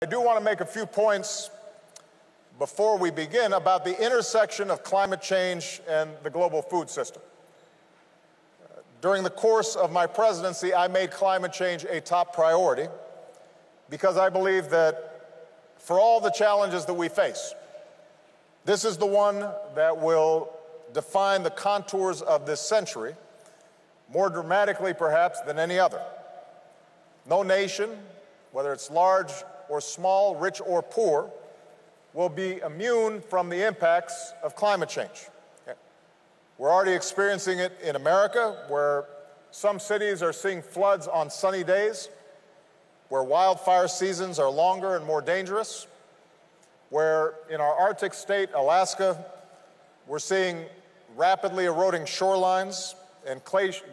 I do want to make a few points before we begin about the intersection of climate change and the global food system. During the course of my presidency, I made climate change a top priority because I believe that for all the challenges that we face, this is the one that will define the contours of this century more dramatically, perhaps, than any other. No nation, whether it's large or small, rich or poor, will be immune from the impacts of climate change. We're already experiencing it in America, where some cities are seeing floods on sunny days, where wildfire seasons are longer and more dangerous, where in our Arctic state, Alaska, we're seeing rapidly eroding shorelines and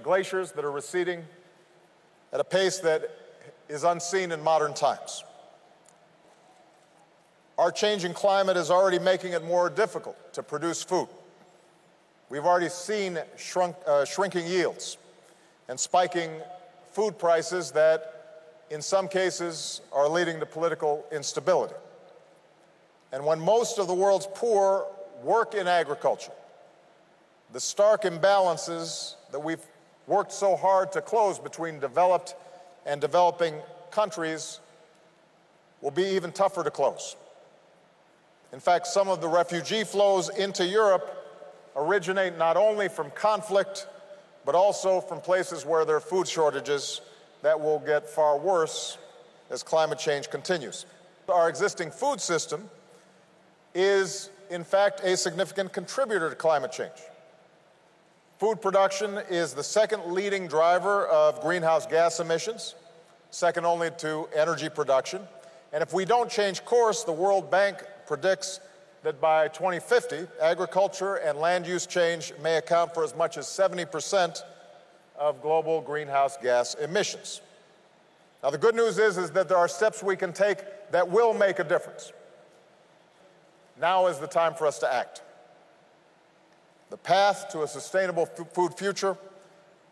glaciers that are receding at a pace that is unseen in modern times. Our changing climate is already making it more difficult to produce food. We've already seen shrinking yields and spiking food prices that, in some cases, are leading to political instability. And when most of the world's poor work in agriculture, the stark imbalances that we've worked so hard to close between developed and developing countries will be even tougher to close. In fact, some of the refugee flows into Europe originate not only from conflict, but also from places where there are food shortages that will get far worse as climate change continues. Our existing food system is, in fact, a significant contributor to climate change. Food production is the second leading driver of greenhouse gas emissions, second only to energy production. And if we don't change course, the World Bank predicts that by 2050, agriculture and land use change may account for as much as 70% of global greenhouse gas emissions. Now, the good news is that there are steps we can take that will make a difference. Now is the time for us to act. The path to a sustainable food future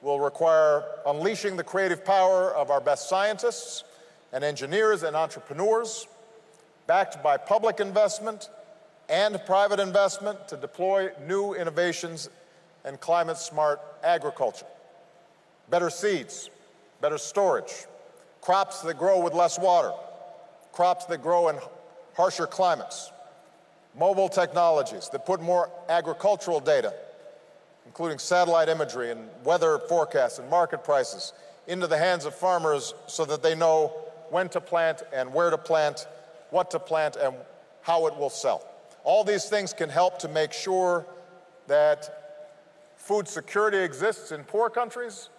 will require unleashing the creative power of our best scientists and engineers and entrepreneurs, backed by public investment and private investment to deploy new innovations and climate-smart agriculture. Better seeds, better storage, crops that grow with less water, crops that grow in harsher climates, mobile technologies that put more agricultural data, including satellite imagery and weather forecasts and market prices, into the hands of farmers so that they know when to plant and where to plant, what to plant, and how it will sell. All these things can help to make sure that food security exists in poor countries,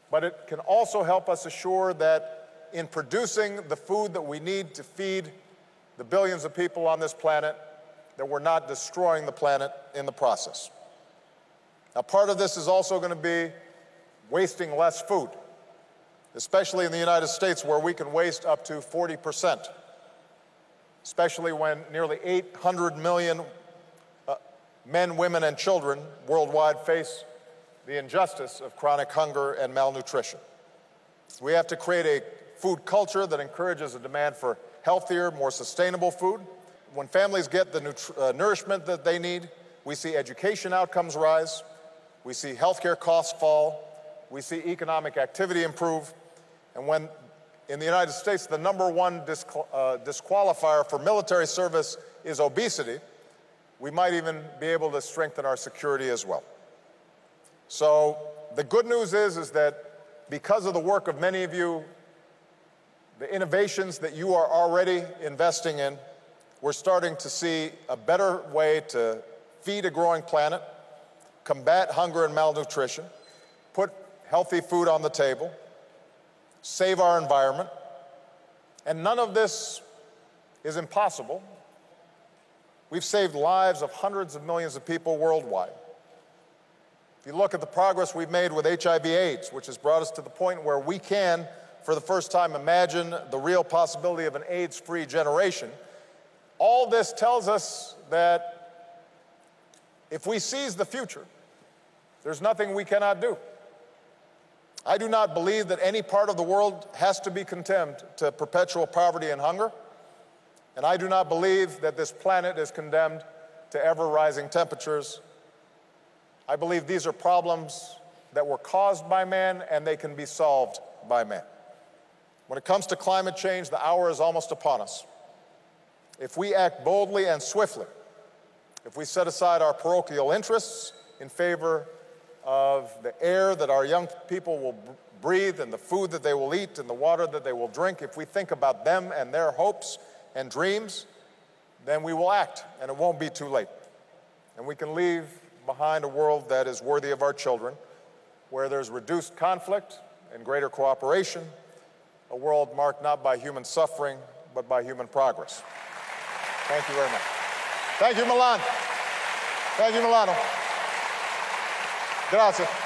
but it can also help us assure that in producing the food that we need to feed the billions of people on this planet, that we're not destroying the planet in the process. Now, part of this is also going to be wasting less food, especially in the United States, where we can waste up to 40%, especially when nearly 800 million men, women, and children worldwide face the injustice of chronic hunger and malnutrition. We have to create a food culture that encourages a demand for healthier, more sustainable food. When families get the nourishment that they need, we see education outcomes rise, we see healthcare costs fall, we see economic activity improve, and when in the United States the #1 disqualifier for military service is obesity, we might even be able to strengthen our security as well. So the good news is that because of the work of many of you, the innovations that you are already investing in, we're starting to see a better way to feed a growing planet, combat hunger and malnutrition, put healthy food on the table, save our environment. And none of this is impossible. We've saved lives of hundreds of millions of people worldwide. If you look at the progress we've made with HIV/AIDS, which has brought us to the point where we can, for the first time, imagine the real possibility of an AIDS-free generation, all this tells us that if we seize the future, there's nothing we cannot do. I do not believe that any part of the world has to be condemned to perpetual poverty and hunger. And I do not believe that this planet is condemned to ever-rising temperatures. I believe these are problems that were caused by man, and they can be solved by man. When it comes to climate change, the hour is almost upon us. If we act boldly and swiftly, if we set aside our parochial interests in favor of the air that our young people will breathe and the food that they will eat and the water that they will drink, if we think about them and their hopes and dreams, then we will act, and it won't be too late. And we can leave behind a world that is worthy of our children, where there's reduced conflict and greater cooperation, a world marked not by human suffering, but by human progress. Thank you very much. Thank you, Milan. Thank you, Milano. Grazie.